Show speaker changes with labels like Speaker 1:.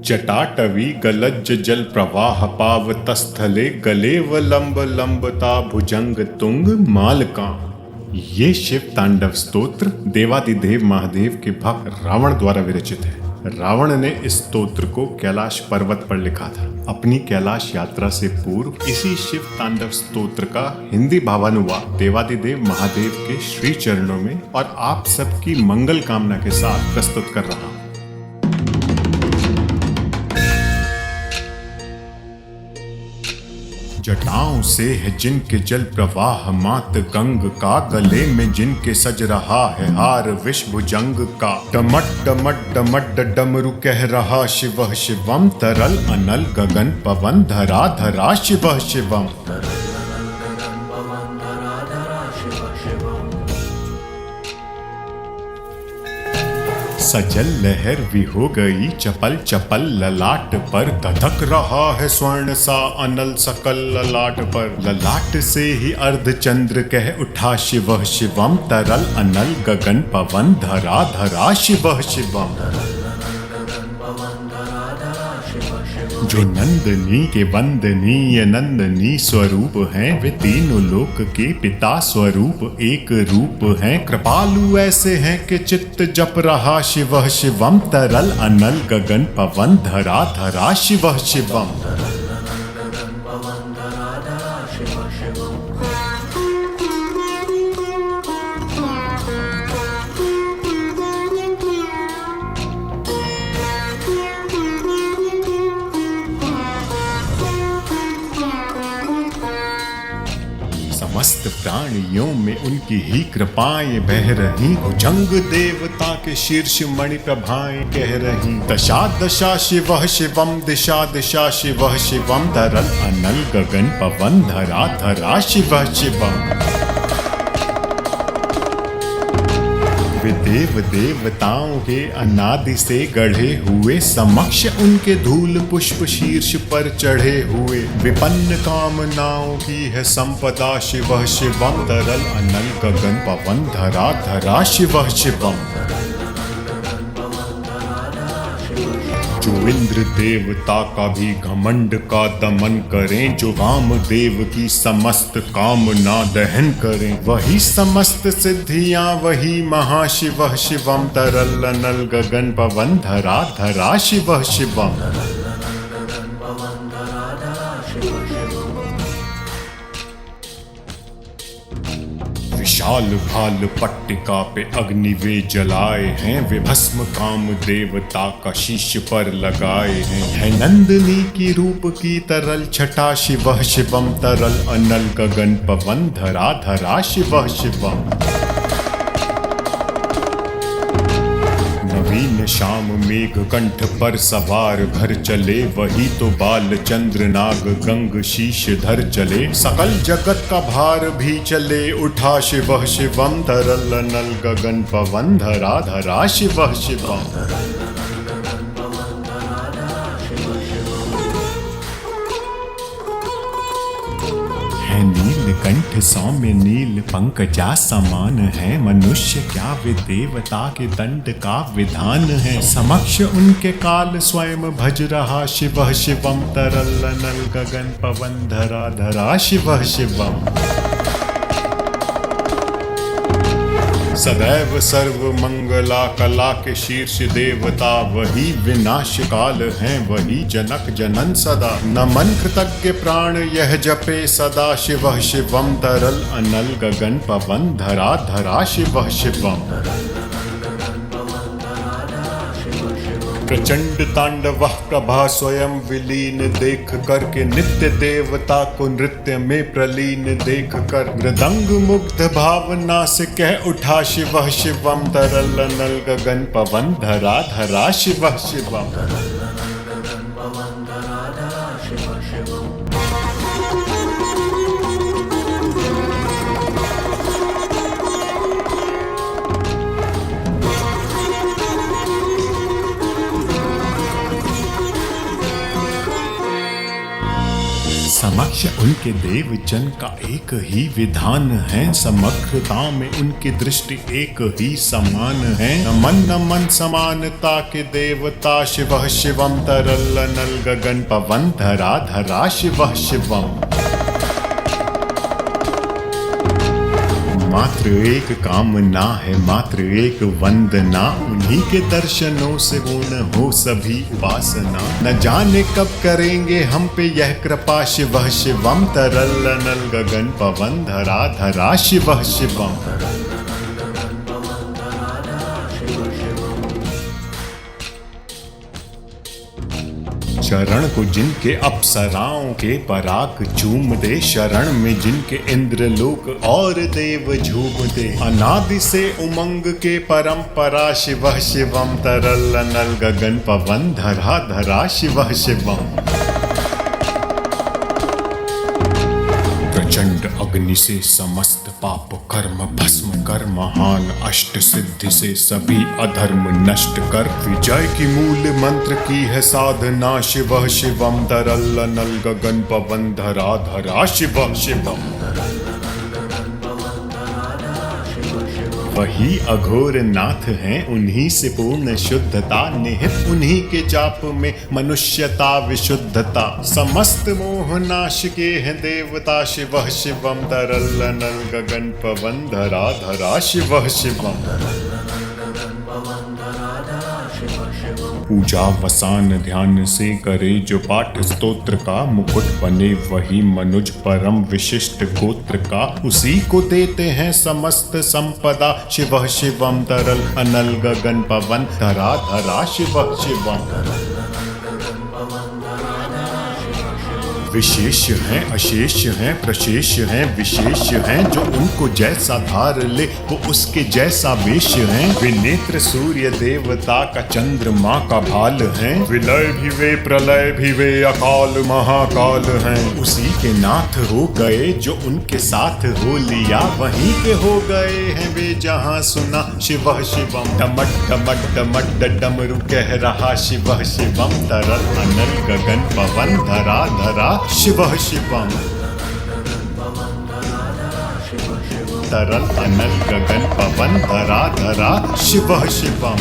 Speaker 1: जटाटवी गलज्ज जल प्रवाह पावतस्थले गलेव लंब लंबता भुजंग तुंग मालका। ये शिव तांडव स्तोत्र देवादिदेव महादेव के भक्त रावण द्वारा विरचित है। रावण ने इस स्तोत्र को कैलाश पर्वत पर लिखा था। अपनी कैलाश यात्रा से पूर्व इसी शिव तांडव स्तोत्र का हिंदी भावानुवाद देवादिदेव महादेव के श्री चरणों में और आप सबकी मंगल कामना के साथ प्रस्तुत कर रहा हूँ। जटाओं से है जिनके जल प्रवाह मात गंग का, गले में जिनके सज रहा है हार विश्वभुजंग का। डमट डमट डमट डमरू कह रहा शिव शिवम, तरल अनल गगन पवन धरा धरा शिव शिवम। सजल लहर भी हो गई चपल चपल, ललाट पर धधक रहा है स्वर्ण सा अनल सकल ललाट पर। ललाट से ही अर्धचंद्र कह उठा शिव शिवम, तरल अनल गगन पवन धरा धरा शिव शिवम। जो नंदनी के वंदनीय नंदनी स्वरूप हैं, वे तीनों लोक के पिता स्वरूप एक रूप हैं। कृपालु ऐसे हैं कि चित्त जप रहा शिव शिवम, तरल अनल गगन पवन धरा धरा शिव शिवम। समस्त प्राणियों में उनकी ही कृपाएं बह रही, भुजंग देवता के शीर्ष मणि प्रभाएं कह रही। दशा दशा शिव शिवम, दिशा दिशा शिव शिवम, तरल अनल गगन पवन धरा धरा शिव शिवम। वे देव देवताओं के अनादि से गढ़े हुए, समक्ष उनके धूल पुष्प शीर्ष पर चढ़े हुए। विपन्न कामनाओं की है संपदा शिव शिवम, तरल अनल गगन पवन धरा धरा शिव शिवम। जो इंद्र देवता का भी घमंड का दमन करें, जो वामदेव की समस्त कामना दहन करें, वही समस्त सिद्धियां वही महाशिव शिवम, तरल अनल गगन पवन धरा धरा शिव शिवम। विशाल भाल पट्टिका पे अग्नि वे जलाए हैं, वे भस्म काम देवता का शीश पर लगाए हैं। है नंदनी की रूप की तरल छटा शिव शिवम, तरल अनल गगन पवन धरा धरा शिव शिवम। नवीन श्याम मेघ कंठ पर सवार घर चले, वही तो बाल चंद्र नाग गंग शीश धर चले। सकल जगत का भार भी चले उठा शिव शिवम, तरल अनल गगन पवन धरा धरा शिव शिवम। नीलकंठ सौम्य नील पंकजा समान है, मनुष्य क्या वे देवता के दंड का विधान है। समक्ष उनके काल स्वयं भज रहा शिव शिवम, तरल अनल गगन पवन धरा धरा शिव शिवम। सदैव सर्व मंगला कला के शीर्ष देवता, वही विनाश काल हैं वही जनक जनन सदा। नमन कृतज्ञ प्राण यह जपे सदा शिव शिवम, तरल अनल गगन पवन धरा धरा शिव शिवम। प्रचंड तांडव प्रभा स्वयं विलीन देख कर के, नित्य देवता को नृत्य में प्रलीन देख कर। मृदंग मुग्ध भावना से कह उठा शिव शिवम, तरल अनल गगन पवन धरा धरा शिव शिवम। समक्ष उनके देव जन का एक ही विधान है, समग्रता में उनकी दृष्टि एक ही समान है। नमन नमन समानता के देवता, शिव शिवम तरल नल गगन पवन धरा धरा शिव शिवम। मात्र एक कामना है, मात्र एक वंदना, उन्हीं के दर्शनों से पूर्ण हो सभी उपासना। न जाने कब करेंगे हम पे यह कृपा, शिव शिवम तरल नल गगन पवन धरा धरा शिव शिवम। शरण को जिनके अप्सराओं के पराग चूम दे, शरण में जिनके इंद्र लोक और देव झूम दे। अनादि से उमंग के परंपरा, शिव शिवम तरल नल गगन पवन धरा धरा शिव शिवम। प्रचंड अग्नि से समस्त पाप कर्म भस्म कर, महान अष्ट सिद्धि से सभी अधर्म नष्ट कर। विजय की मूल मंत्र की है साधना, शिव शिवम तरल नल गगन पवन धरा धरा शिव शिवम। वही अघोर नाथ हैं, उन्हीं से पूर्ण शुद्धता निहित, उन्हीं के जाप में मनुष्यता विशुद्धता। समस्त मोह नाश के हैं देवता, शिव शिवम तरल नल गगन पवन धरा धरा शिव शिवम। पूजा वसान ध्यान से करे जो पाठ स्तोत्र का, मुकुट बने वही मनुज परम विशिष्ट गोत्र का। उसी को देते हैं समस्त संपदा, शिव शिवम तरल अनल गगन पवन धरा धरा शिव शिवम। विशेष हैं अशेष हैं प्रशेष हैं विशेष हैं, जो उनको जैसा धार ले वो उसके जैसा वेश हैं। विनेत्र सूर्य देवता का चंद्रमा का भाल हैं, विलय भी वे प्रलय भी वे अकाल महाकाल हैं। उसी के नाथ हो गए जो उनके साथ हो लिया, वहीं के हो गए हैं वे जहां सुना, शिव शिवम। डमट डमट डमट डमरू कह रहा, शिव शिवम तरल अनल गगन पवन धरा धरा शिव शिवम। तरल अनल गगन पवन धरा धरा शिव शिवम।